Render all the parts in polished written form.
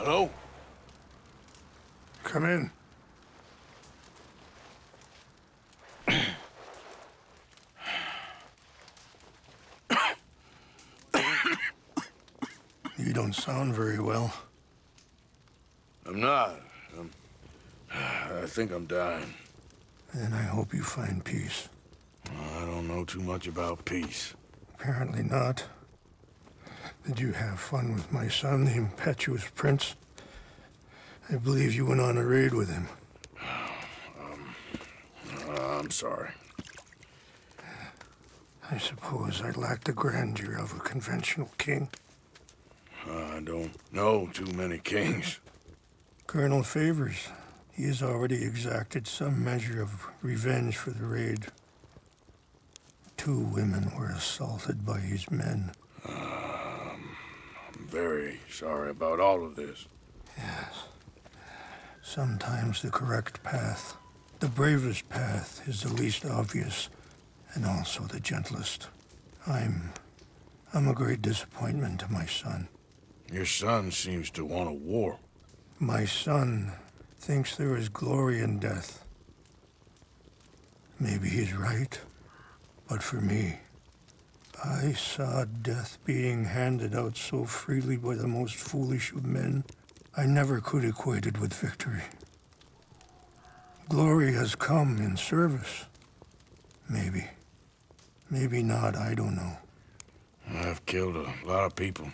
Hello? Come in. You don't sound very well. I'm not. I think I'm dying. Then I hope you find peace. I don't know too much about peace. Apparently not. Did you have fun with my son, the impetuous prince? I believe you went on a raid with him. I'm sorry. I suppose I lack the grandeur of a conventional king. I don't know too many kings. Colonel Favors, he has already exacted some measure of revenge for the raid. 2 women were assaulted by his men. I'm very sorry about all of this. Yes. Sometimes the correct path, the bravest path, is the least obvious, and also the gentlest. I'm a great disappointment to my son. Your son seems to want a war. My son thinks there is glory in death. Maybe he's right, but for me, I saw death being handed out so freely by the most foolish of men, I never could equate it with victory. Glory has come in service. Maybe. Maybe not, I don't know. I've killed a lot of people.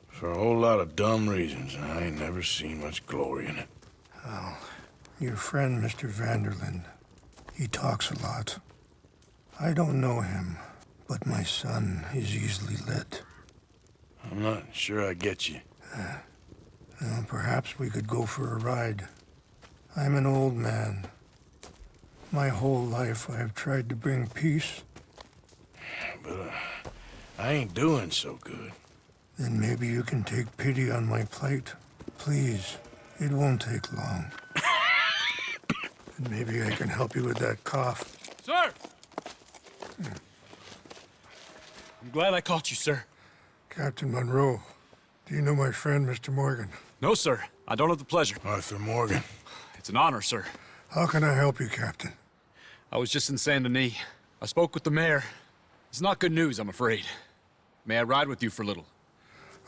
For a whole lot of dumb reasons, and I ain't never seen much glory in it. Well, your friend, Mr. Vanderlyn, he talks a lot. I don't know him, but my son is easily led. I'm not sure I get you. Well, perhaps we could go for a ride. I'm an old man. My whole life I have tried to bring peace. But I ain't doing so good. Then maybe you can take pity on my plight. Please, it won't take long. And maybe I can help you with that cough. Sir! I'm glad I caught you, sir. Captain Monroe, do you know my friend, Mr. Morgan? No, sir. I don't have the pleasure. Arthur Morgan. It's an honor, sir. How can I help you, Captain? I was just in Saint Denis. I spoke with the mayor. It's not good news, I'm afraid. May I ride with you for a little?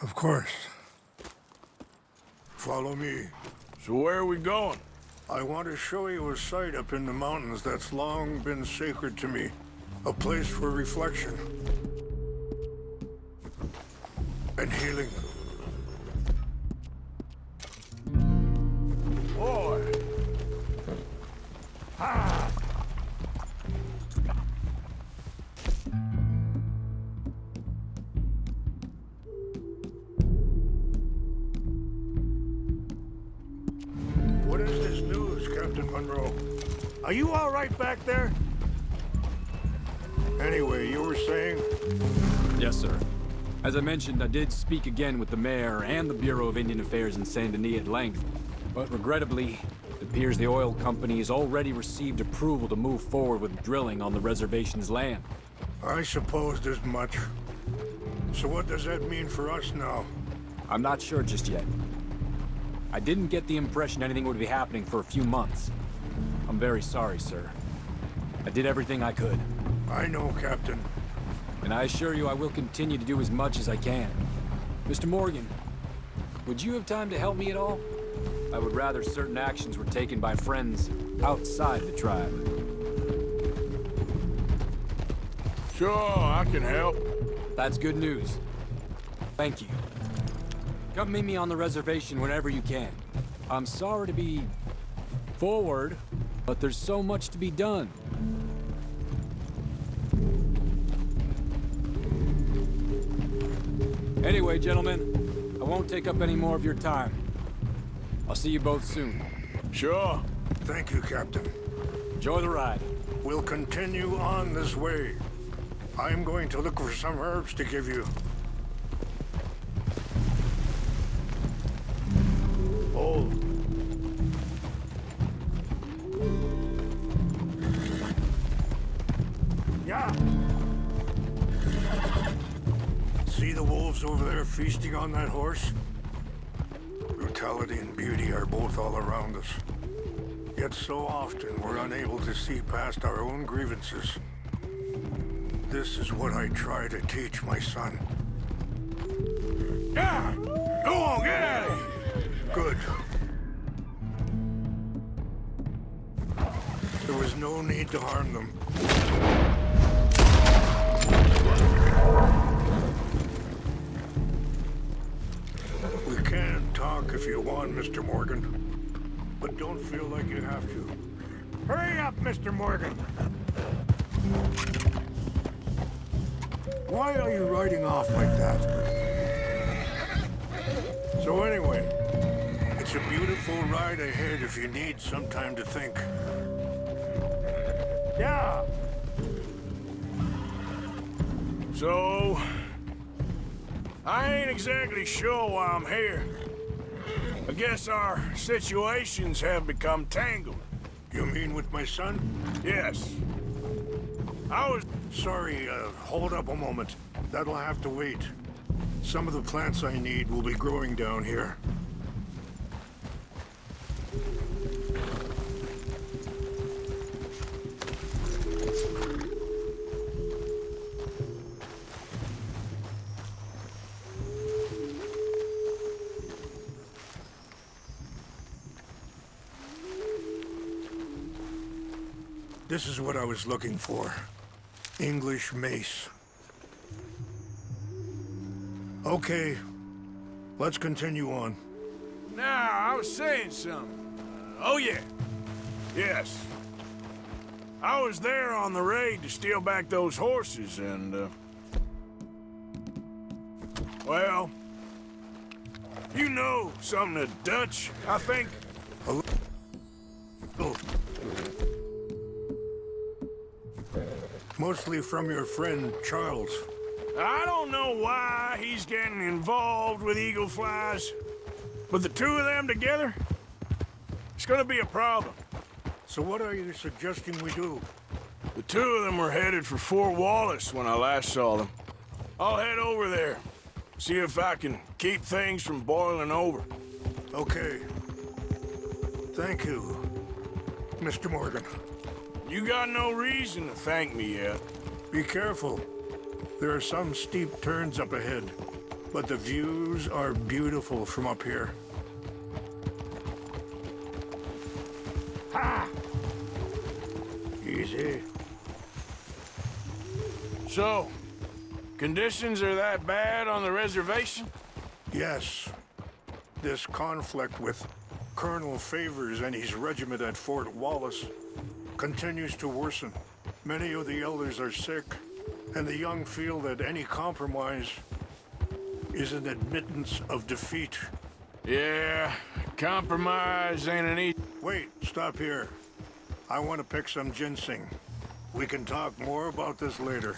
Of course. Follow me. So where are we going? I want to show you a site up in the mountains that's long been sacred to me. A place for reflection. And healing. Boy! What is this news, Captain Monroe? Are you all right back there? Anyway, you were saying? Yes, sir. As I mentioned, I did speak again with the mayor and the Bureau of Indian Affairs in Saint Denis at length. But regrettably, it appears the oil company has already received approval to move forward with drilling on the reservation's land. I supposed as much. So what does that mean for us now? I'm not sure just yet. I didn't get the impression anything would be happening for a few months. I'm very sorry, sir. I did everything I could. I know, Captain. And I assure you I will continue to do as much as I can. Mr. Morgan, would you have time to help me at all? I would rather certain actions were taken by friends outside the tribe. Sure, I can help. That's good news. Thank you. Come meet me on the reservation whenever you can. I'm sorry to be forward, but there's so much to be done. Anyway, gentlemen, I won't take up any more of your time. I'll see you both soon. Sure. Thank you, Captain. Enjoy the ride. We'll continue on this way. I'm going to look for some herbs to give you. Oh. Yeah. See the wolves over there feasting on that horse? vitality and beauty are both all around us. Yet so often we're unable to see past our own grievances. This is what I try to teach my son. Yeah! Go on, get out of here! Good. There was no need to harm them. We can talk if you want, Mr. Morgan. But don't feel like you have to. Hurry up, Mr. Morgan! Why are you riding off like that? So anyway, it's a beautiful ride ahead if you need some time to think. Yeah! So, I ain't exactly sure why I'm here. I guess our situations have become tangled. You mean with my son? Yes. I was... Sorry, hold up a moment. That'll have to wait. Some of the plants I need will be growing down here. This is what I was looking for. English mace. Okay, let's continue on. Now, I was saying something. Oh, yeah. Yes. I was there on the raid to steal back those horses, and, well, you know something of Dutch, I think. Oh. Mostly from your friend, Charles. I don't know why he's getting involved with eagle flies, but the two of them together, it's gonna be a problem. So what are you suggesting we do? The two of them were headed for Fort Wallace when I last saw them. I'll head over there, see if I can keep things from boiling over. Okay. Thank you, Mr. Morgan. You got no reason to thank me yet. Be careful. There are some steep turns up ahead, but the views are beautiful from up here. Ha! Easy. So, conditions are that bad on the reservation? Yes. This conflict with Colonel Favors and his regiment at Fort Wallace continues to worsen. Many of the elders are sick, and the young feel that any compromise is an admittance of defeat. Yeah, compromise ain't an easy... Wait, stop here. I want to pick some ginseng. We can talk more about this later.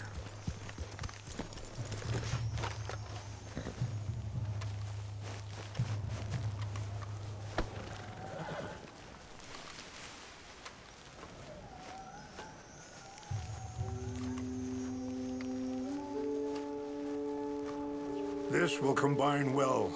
This will combine well.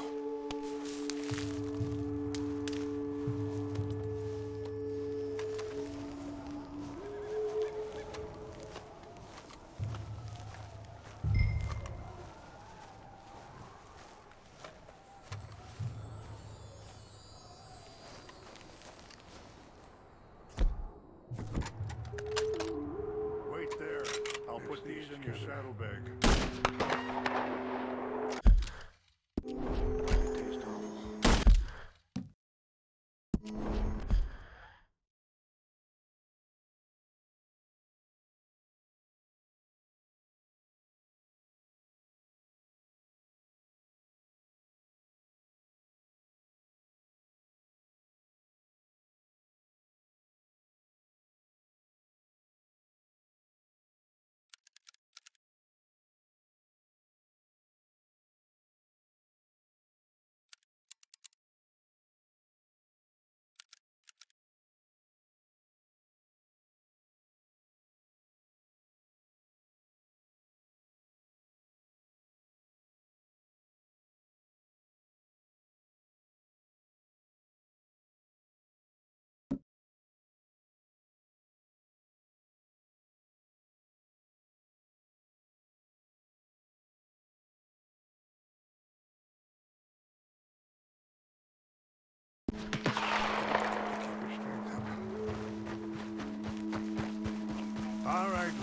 Wait there. I'll put these in your saddlebag.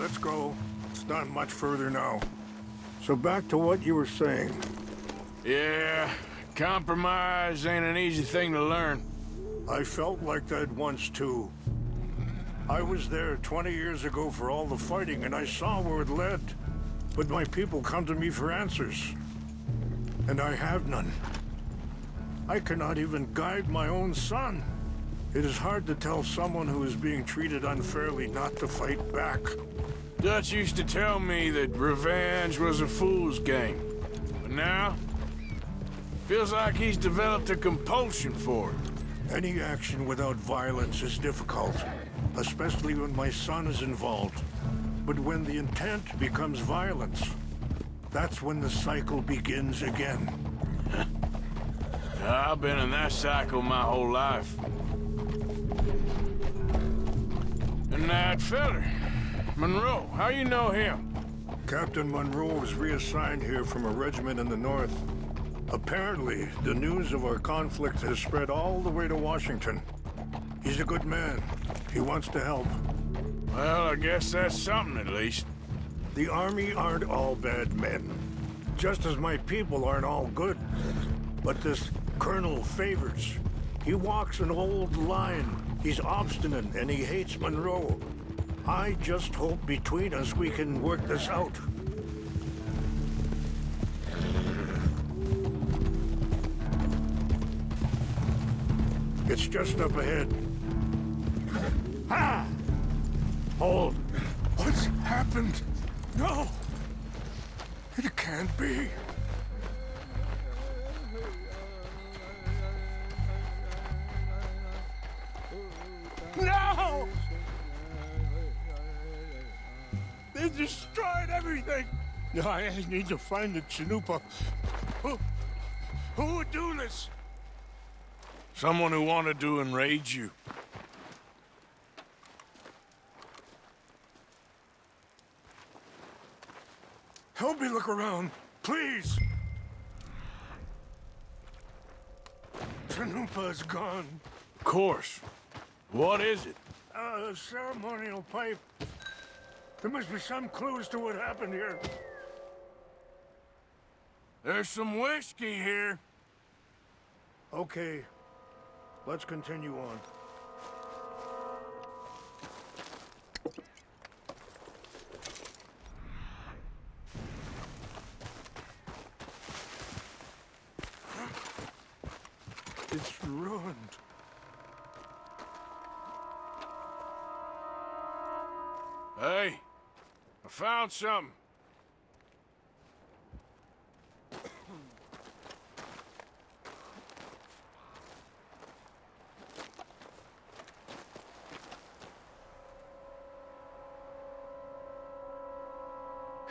let's go. It's not much further now. So back to what you were saying. Yeah, compromise ain't an easy thing to learn. I felt like that once, too. I was there 20 years ago for all the fighting, and I saw where it led. But my people come to me for answers. And I have none. I cannot even guide my own son. It is hard to tell someone who is being treated unfairly not to fight back. Dutch used to tell me that revenge was a fool's game. But now, feels like he's developed a compulsion for it. Any action without violence is difficult, especially when my son is involved. But when the intent becomes violence, that's when the cycle begins again. I've been in that cycle my whole life. And that feller, Monroe, how you know him? Captain Monroe was reassigned here from a regiment in the north. Apparently, the news of our conflict has spread all the way to Washington. He's a good man. He wants to help. Well, I guess that's something at least. The Army aren't all bad men. Just as my people aren't all good. But this Colonel Favors, he walks an old line. He's obstinate and he hates Monroe. I just hope between us we can work this out. It's just up ahead. Ha! Hold. What's happened? No! It can't be. No! They destroyed everything! I need to find the Chanupa. Who would do this? Someone who wanted to enrage you. Help me look around, please! Chanupa is gone. Of course. What is it? A ceremonial pipe. There must be some clues to what happened here. There's some whiskey here. Okay, let's continue on. It's ruined. Hey, I found something.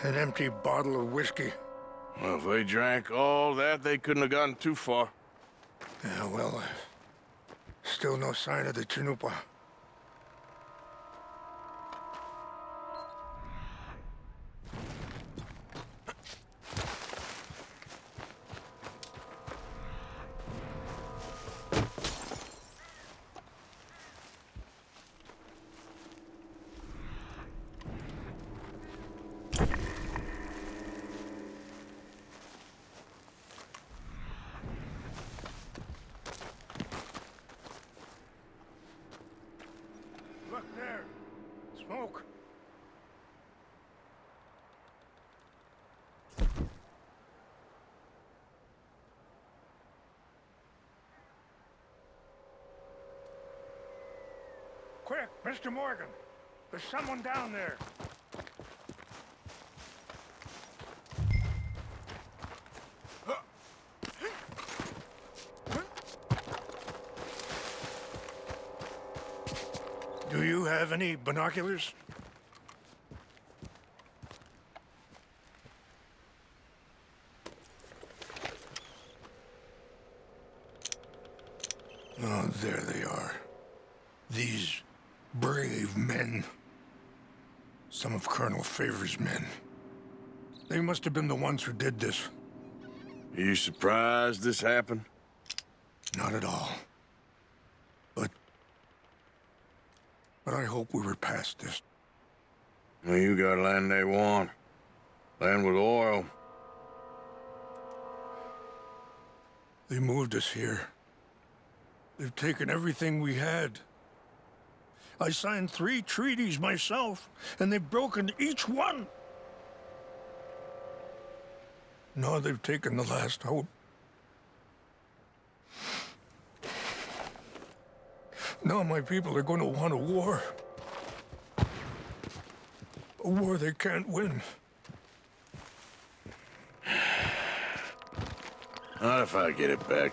An empty bottle of whiskey. Well, if they drank all that, they couldn't have gotten too far. Yeah, well, still no sign of the Chanupa. Look there. Smoke. Quick, Mr. Morgan. There's someone down there. Do you have any binoculars? Oh, there they are. These brave men. Some of Colonel Favors' men. They must have been the ones who did this. Are you surprised this happened? Not at all. But I hope we were past this. Well, you got land they want. Land with oil. They moved us here. They've taken everything we had. I signed 3 treaties myself, and they've broken each one. Now they've taken the last hope. Now my people are going to want a war. A war they can't win. Not if I get it back.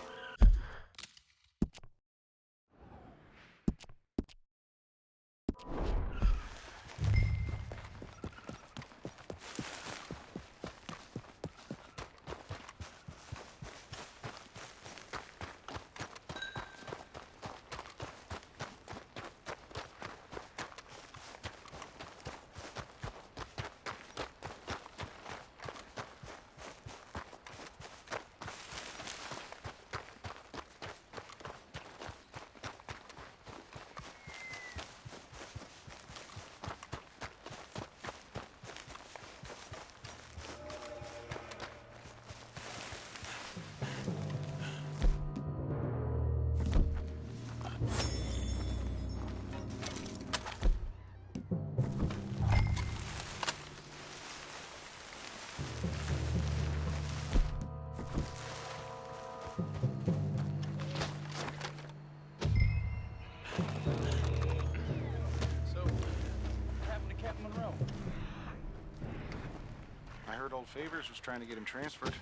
Old Favors was trying to get him transferred.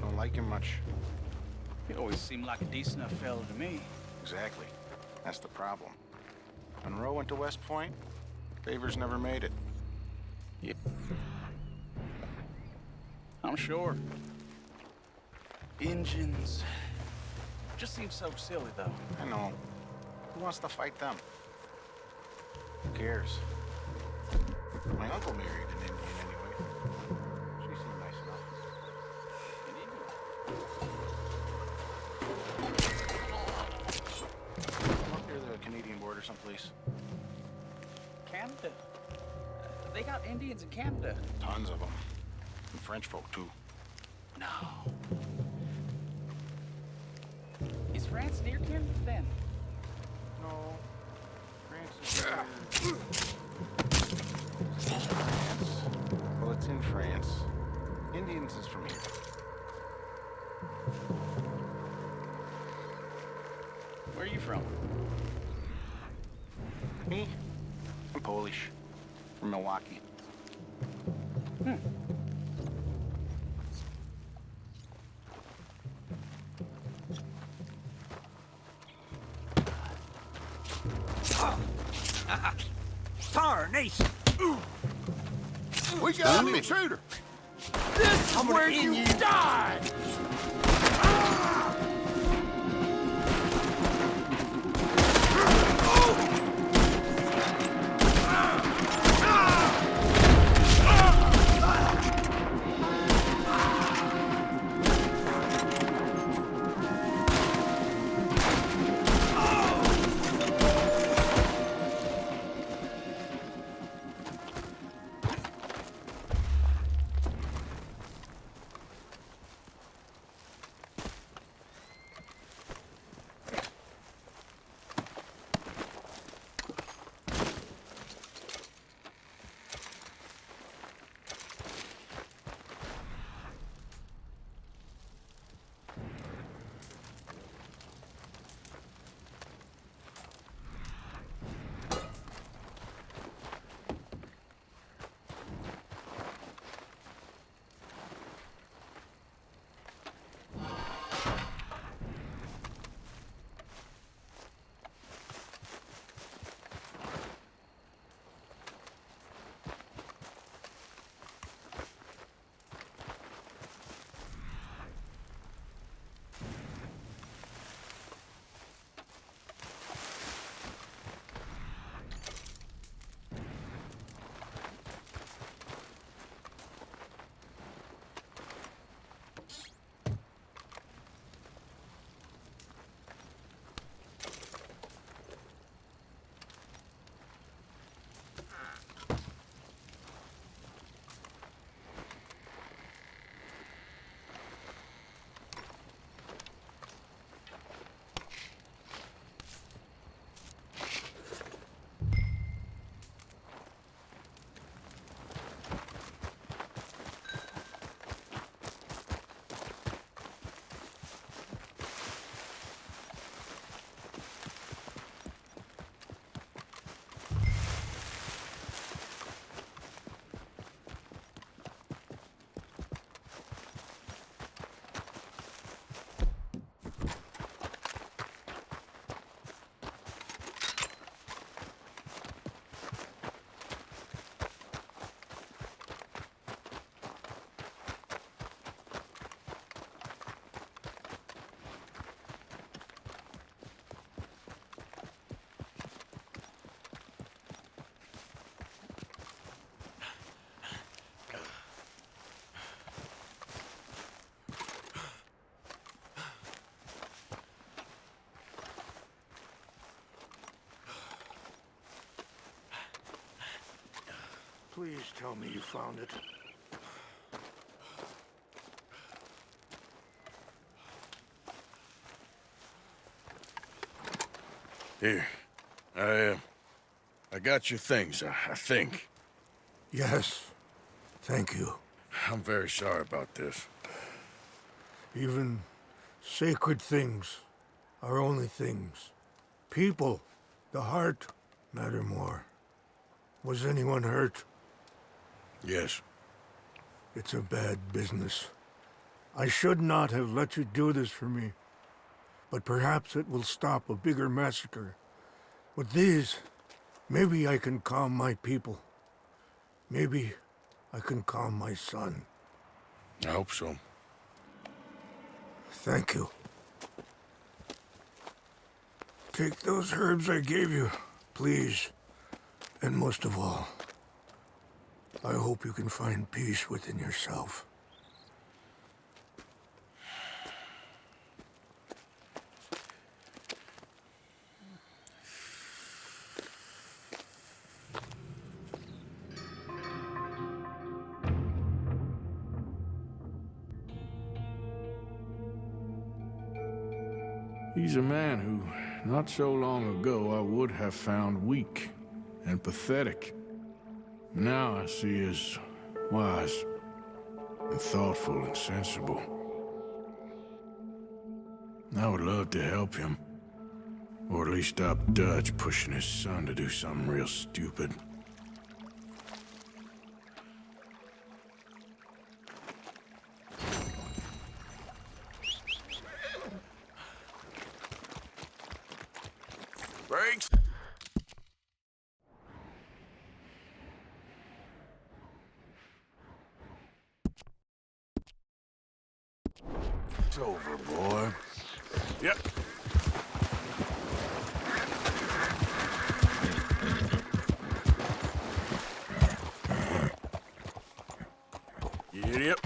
Don't like him much. He always seemed like a decent enough fella to me. Exactly. That's the problem. Monroe went to West Point. Favors never made it. Yeah. I'm sure. Engines. Just seems so silly, though. I know. Who wants to fight them? Who cares? My uncle married an Indian anyway. She seemed nice enough. Come up near the Canadian border someplace. Canada. They got Indians in Canada. Tons of them. And French folk, too. No. Is France near Canada, then? No. France is France? Well, it's in France. Indians is from here. Where are you from? Me? I'm Polish. From Milwaukee. Tarnation! We got an intruder. This is where you die! Please tell me you found it. Here. I got your things, I think. Yes. Thank you. I'm very sorry about this. Even sacred things are only things. People, the heart, matter more. Was anyone hurt? Yes. It's a bad business. I should not have let you do this for me. But perhaps it will stop a bigger massacre. With these, maybe I can calm my people. Maybe I can calm my son. I hope so. Thank you. Take those herbs I gave you, please. And most of all, I hope you can find peace within yourself. He's a man who, not so long ago, I would have found weak and pathetic. Now I see as wise and thoughtful and sensible. I would love to help him. Or at least stop Dutch pushing his son to do something real stupid. Brakes! It's over, boy. Yep. Yep.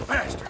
Faster!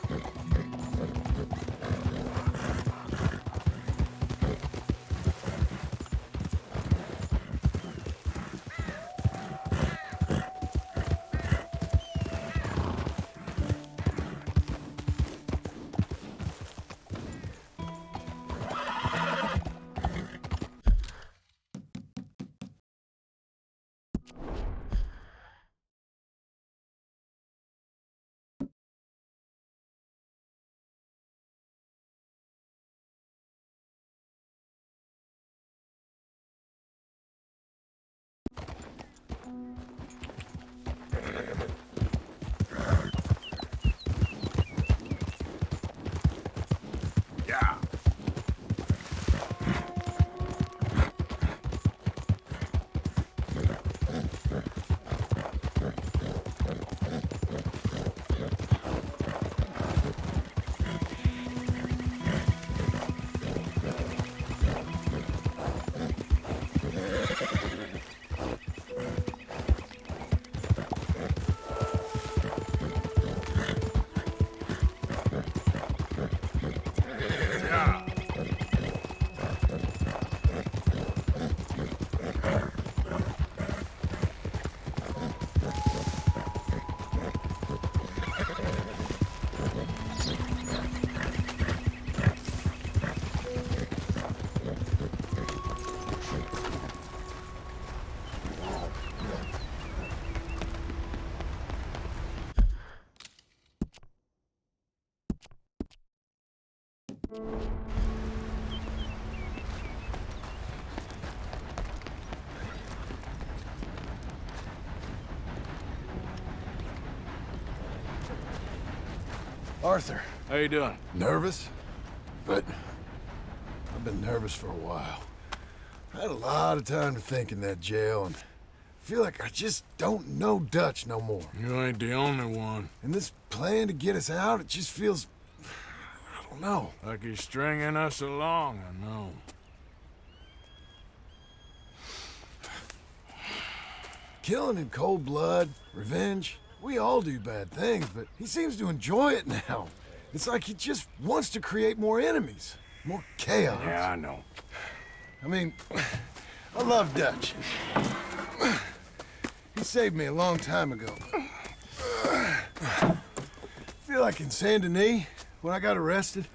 Yeah. Arthur, How you doing? nervous? But I've been nervous for a while. I had a lot of time to think in that jail, and I feel like I just don't know Dutch no more. You ain't the only one. And this plan to get us out, it just feels... I don't know. Like he's stringing us along, I know. Killing in cold blood, revenge, we all do bad things, but he seems to enjoy it now. It's like he just wants to create more enemies, more chaos. Yeah, I know. I mean, I love Dutch. He saved me a long time ago. Feel like in Saint Denis, when I got arrested,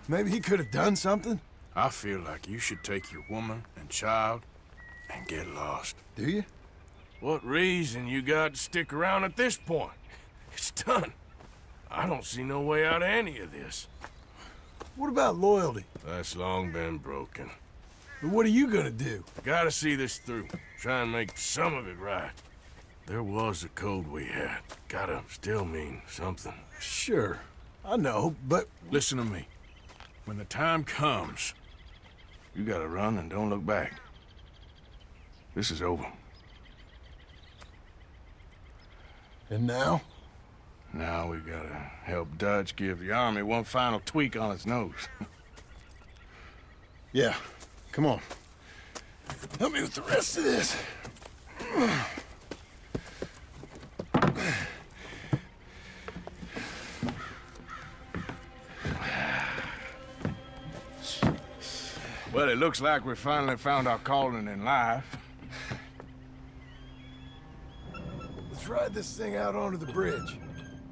maybe he could have done something. I feel like you should take your woman and child and get lost. Do you? What reason you got to stick around at this point? It's done. I don't see no way out of any of this. What about loyalty? That's long been broken. What are you gonna do? Gotta see this through. Try and make some of it right. There was a code we had. Gotta still mean something. Sure, I know, but... Listen to me. When the time comes, you gotta run and don't look back. This is over. And now? Now we gotta help Dutch give the army one final tweak on its nose. Yeah, come on. Help me with the rest of this. Well, it looks like we finally found our calling in life. Let's ride this thing out onto the bridge.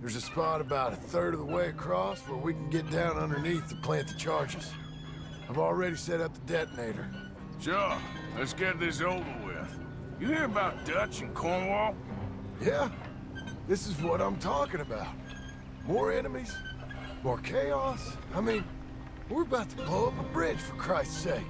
There's a spot about a third of the way across where we can get down underneath to plant the charges. I've already set up the detonator. Sure, let's get this over with. You hear about Dutch and Cornwall? Yeah, this is what I'm talking about. More enemies, more chaos. I mean, we're about to blow up a bridge, for Christ's sake.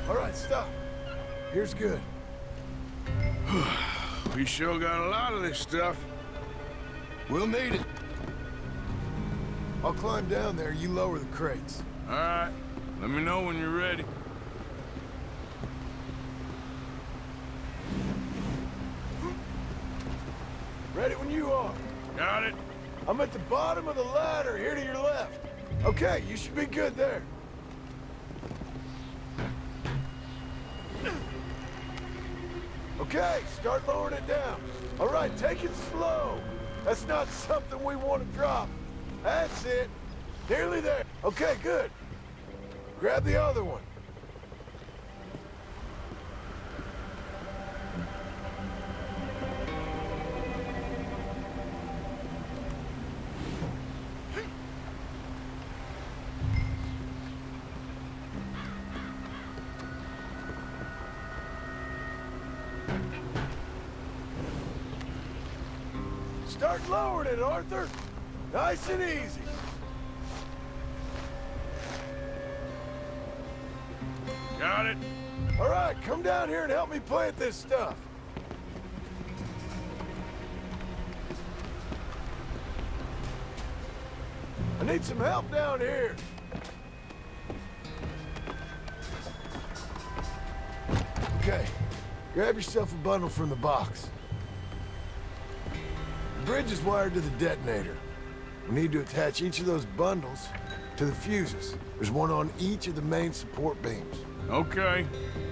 All right, stop. Here's good. We sure got a lot of this stuff. We'll need it. I'll climb down there, you lower the crates. All right, let me know when you're ready. Ready when you are. Got it? I'm at the bottom of the ladder, here to your left. Okay, you should be good there. Okay, start lowering it down. All right, take it slow. That's not something we want to drop. That's it. Nearly there. Okay, good. Grab the other one. Start lowering it, Arthur. Nice and easy. Got it? All right, come down here and help me plant this stuff. I need some help down here. Okay, grab yourself a bundle from the box. The bridge is wired to the detonator. We need to attach each of those bundles to the fuses. There's one on each of the main support beams. Okay.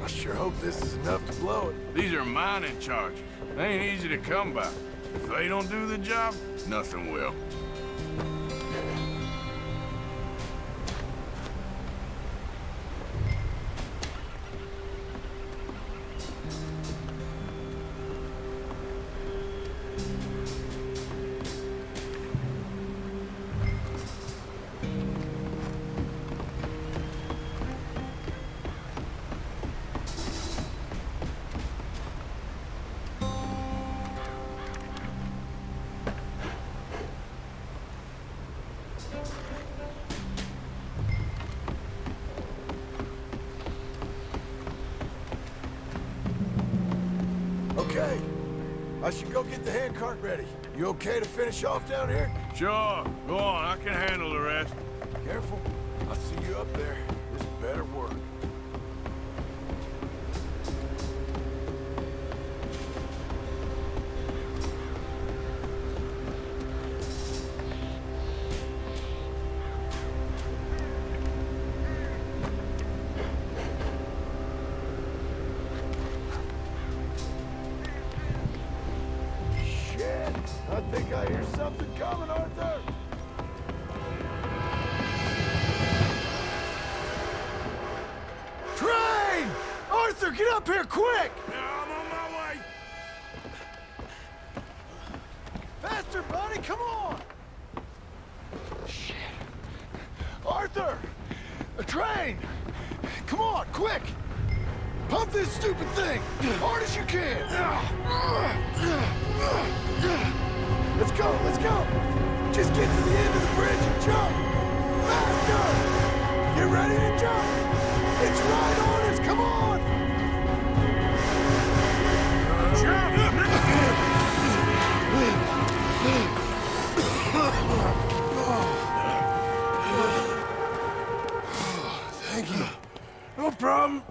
I sure hope this is enough to blow it. These are mining charges. They ain't easy to come by. If they don't do the job, nothing will. Okay. I should go get the handcart ready. You okay to finish off down here? Sure, go on, I can handle the rest. Careful. I'll see you up there. This better work. Shit! I think I hear something coming, Arthur! Train! Arthur, get up here quick! Yeah, I'm on my way. Faster, buddy, come on! Shit. Arthur! A train! Come on, quick! Pump this stupid thing! Hard as you can! Let's go, let's go! Just get to the end of the bridge and jump! Faster! Get ready to jump! It's right on us, come on! Thank you. No problem.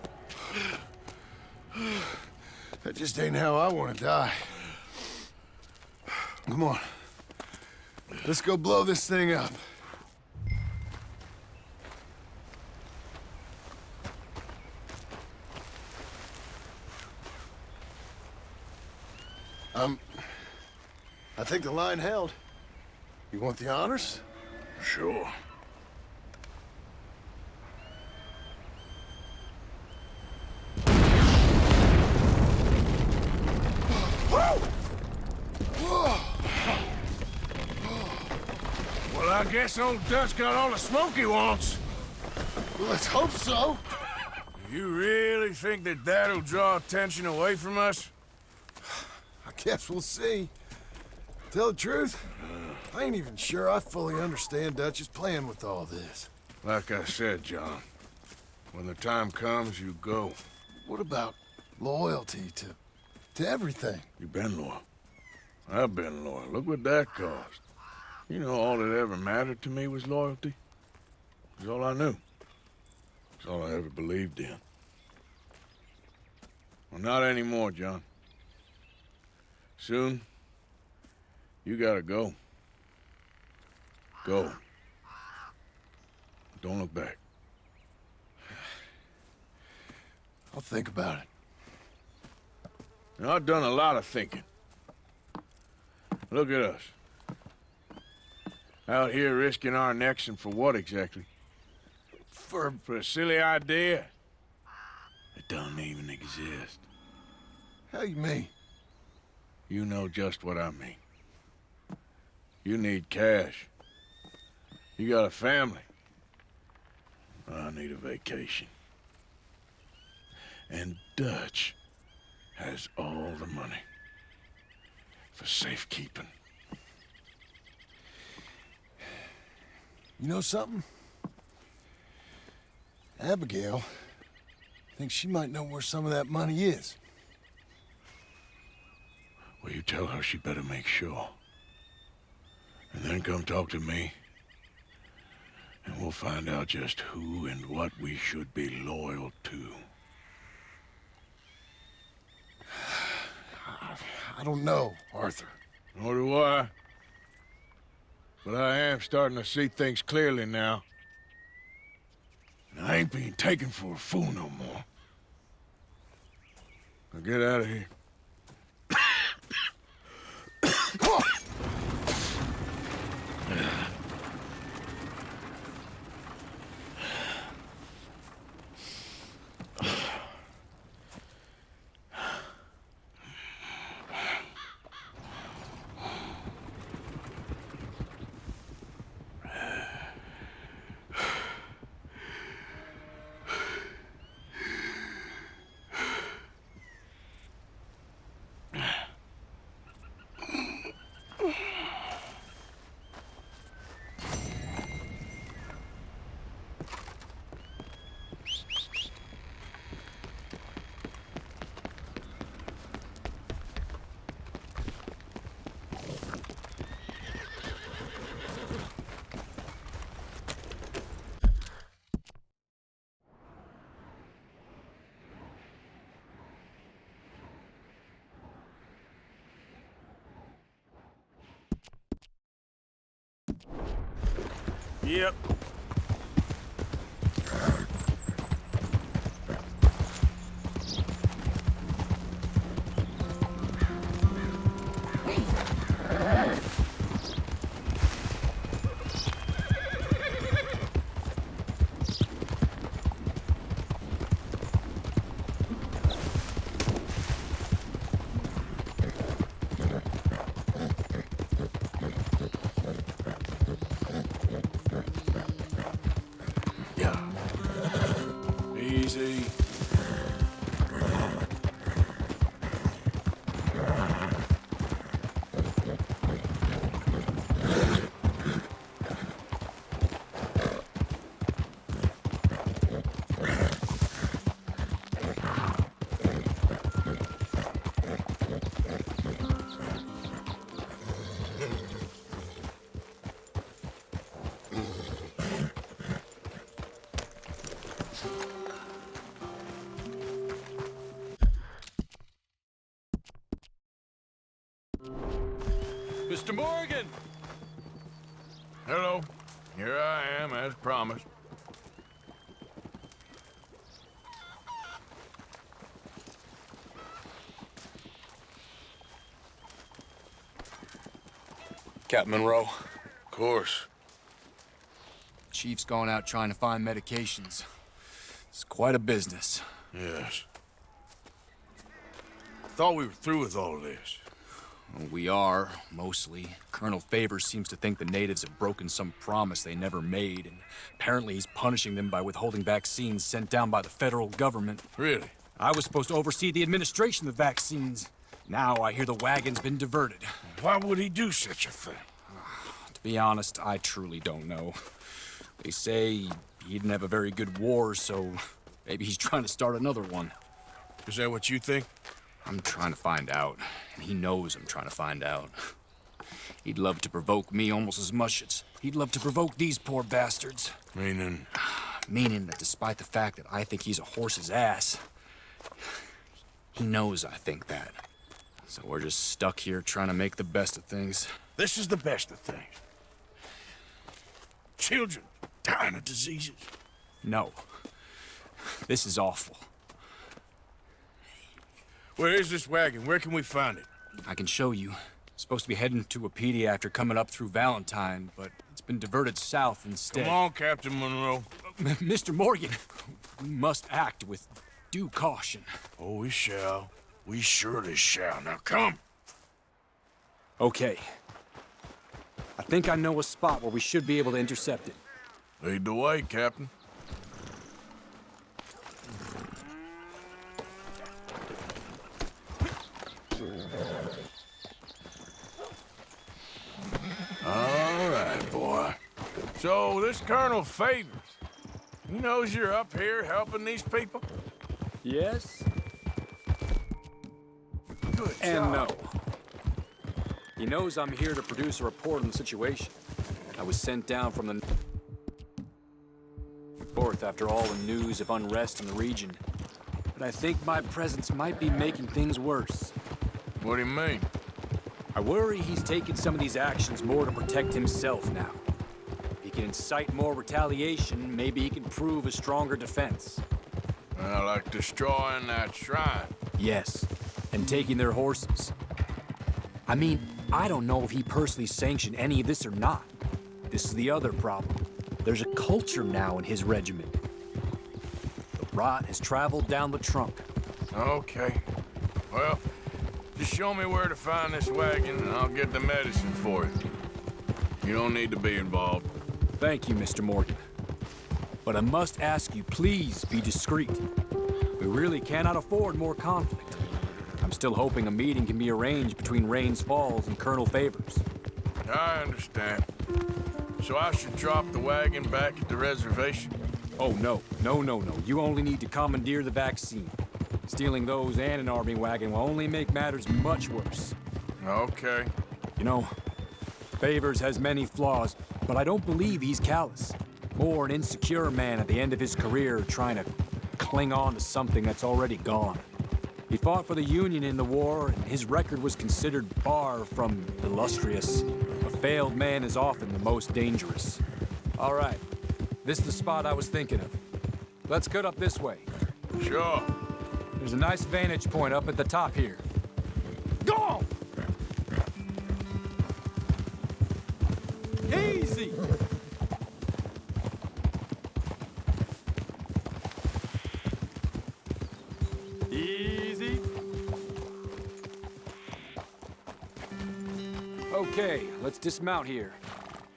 That just ain't how I want to die. Come on. Let's go blow this thing up. I think the line held. You want the honors? Sure. Well, I guess old Dutch got all the smoke he wants. Well, let's hope so. You really think that that'll draw attention away from us? I guess we'll see. Tell the truth, I ain't even sure I fully understand Dutch's plan with all this. Like I said, John, when the time comes, you go. What about loyalty to everything? You've been loyal. I've been loyal. Look what that cost. You know, all that ever mattered to me was loyalty. It was all I knew. It's all I ever believed in. Well, not anymore, John. Soon, you gotta go. Go. Don't look back. I'll think about it. Now, I've done a lot of thinking. Look at us. Out here risking our necks, and for what exactly? For a silly idea that don't even exist. How you mean? You know just what I mean. You need cash. You got a family. I need a vacation. And Dutch has all the money for safekeeping. You know something? Abigail thinks she might know where some of that money is. Well, you tell her she better make sure. And then come talk to me. And we'll find out just who and what we should be loyal to. I don't know, Arthur. Nor do I. But I am starting to see things clearly now. And I ain't being taken for a fool no more. Now get out of here. Yep. Easy. Mr. Morgan! Hello. Here I am, as promised. Captain Monroe. Of course. Chief's going out trying to find medications. It's quite a business. Yes. Thought we were through with all this. Well, we are, mostly. Colonel Favors seems to think the natives have broken some promise they never made, and apparently he's punishing them by withholding vaccines sent down by the federal government. Really? I was supposed to oversee the administration of the vaccines. Now I hear the wagon's been diverted. Why would he do such a thing? To be honest, I truly don't know. They say he didn't have a very good war, so maybe he's trying to start another one. Is that what you think? I'm trying to find out, and he knows I'm trying to find out. He'd love to provoke me almost as much as he'd love to provoke these poor bastards. Meaning? Meaning that despite the fact that I think he's a horse's ass, he knows I think that. So we're just stuck here trying to make the best of things. This is the best of things. Children dying of diseases. No. This is awful. Where is this wagon? Where can we find it? I can show you. It's supposed to be heading to Apedi after coming up through Valentine, but it's been diverted south instead. Come on, Captain Monroe. Mr. Morgan, we must act with due caution. Oh, we shall. We surely shall. Now come. Okay. I think I know a spot where we should be able to intercept it. Lead the way, Captain. All right, boy. So, this Colonel Favors, he knows you're up here helping these people? Yes? Good And no. job. He knows I'm here to produce a report on the situation. I was sent down from the north after all the news of unrest in the region. But I think my presence might be making things worse. What do you mean? I worry he's taking some of these actions more to protect himself now. If he can incite more retaliation, maybe he can prove a stronger defense. Like destroying that shrine. Yes, and taking their horses. I mean, I don't know if he personally sanctioned any of this or not. This is the other problem. There's a culture now in his regiment. The rot has traveled down the trunk. Okay. Well, just show me where to find this wagon and I'll get the medicine for you. You don't need to be involved. Thank you, Mr. Morgan. But I must ask you, please be discreet. We really cannot afford more conflict. I'm still hoping a meeting can be arranged between Rains Falls and Colonel Favors. I understand. So I should drop the wagon back at the reservation? Oh, no. No. You only need to commandeer the vaccine. Stealing those and an army wagon will only make matters much worse. Okay. You know, Favors has many flaws, but I don't believe he's callous. More an insecure man at the end of his career trying to cling on to something that's already gone. He fought for the Union in the war, and his record was considered far from illustrious. A failed man is often the most dangerous. All right, this is the spot I was thinking of. Let's cut up this way. Sure. There's a nice vantage point up at the top here. Go! Easy! Easy. Okay, let's dismount here.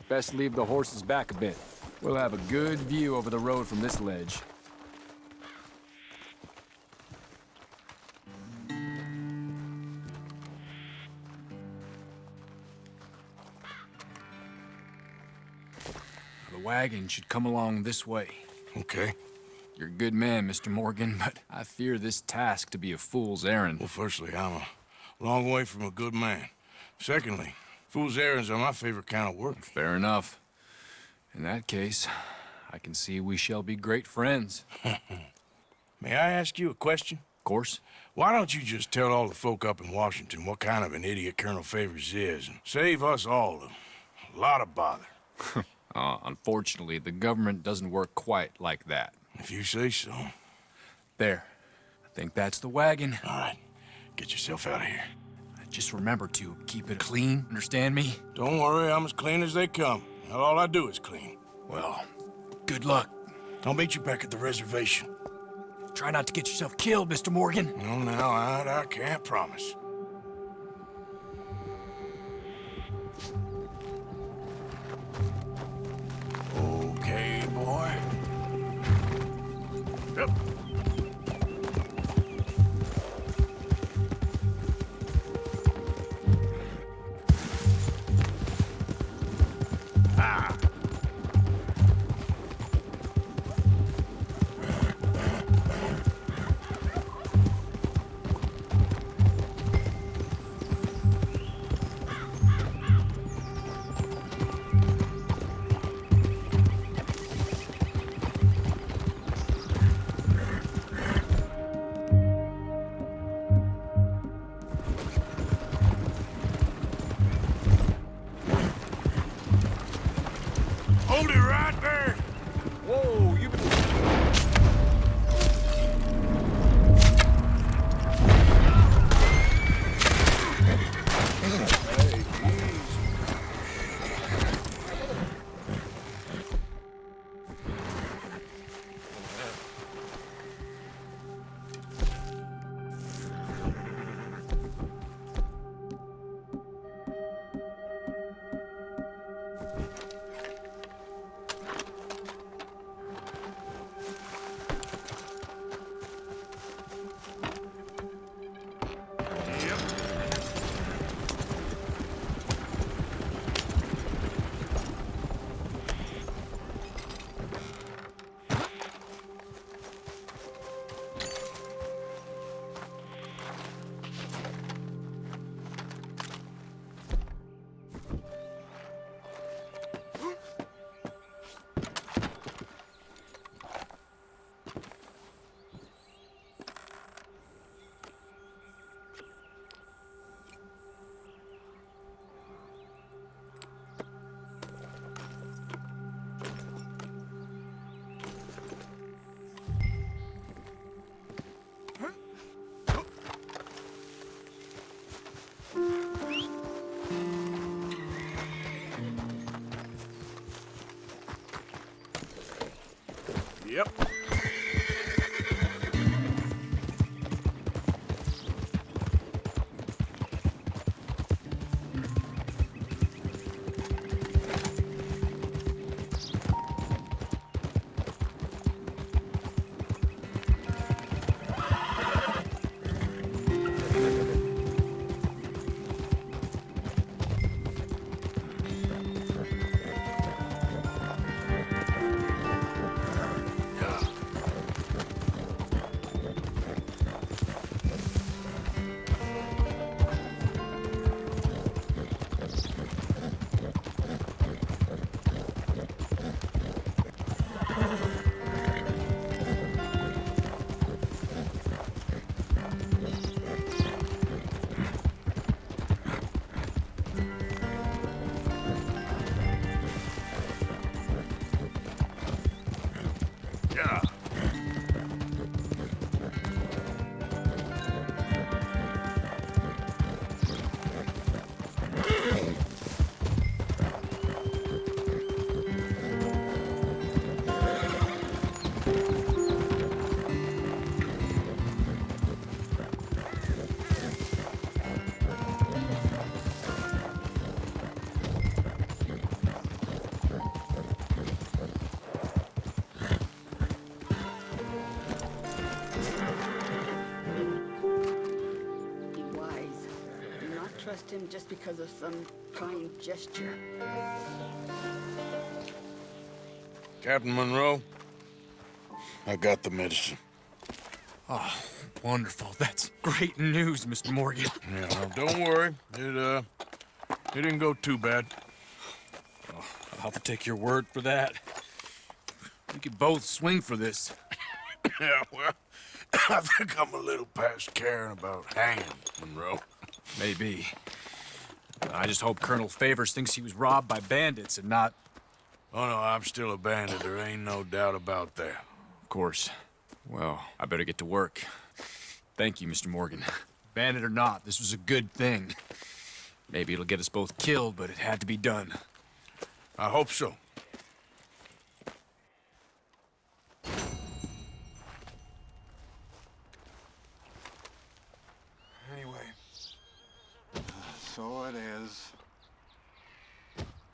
Best leave the horses back a bit. We'll have a good view over the road from this ledge. The wagon should come along this way. Okay. You're a good man, Mr. Morgan, but I fear this task to be a fool's errand. Well, firstly, I'm a long way from a good man. Secondly, fool's errands are my favorite kind of work. Fair enough. In that case, I can see we shall be great friends. May I ask you a question? Of course. Why don't you just tell all the folk up in Washington what kind of an idiot Colonel Favors is and save us all a lot of bother? Unfortunately, the government doesn't work quite like that. If you say so. There. I think that's the wagon. All right, get yourself out of here. Just remember to keep it clean, understand me? Don't worry, I'm as clean as they come. Not all I do is clean. Well, good luck. I'll meet you back at the reservation. Try not to get yourself killed, Mr. Morgan. No, now, I can't promise. Okay, boy. Yep. trust him just because of some kind gesture. Captain Monroe, I got the medicine. Oh, wonderful. That's great news, Mr. Morgan. Yeah, well, don't worry. It didn't go too bad. Oh, I'll have to take your word for that. We could both swing for this. Yeah, well, I think I'm a little past caring about hanging, Monroe. Maybe. I just hope Colonel Favors thinks he was robbed by bandits and not... Oh, no, I'm still a bandit. There ain't no doubt about that. Of course. Well, I better get to work. Thank you, Mr. Morgan. Bandit or not, this was a good thing. Maybe it'll get us both killed, but it had to be done. I hope so. Anyway, so it is.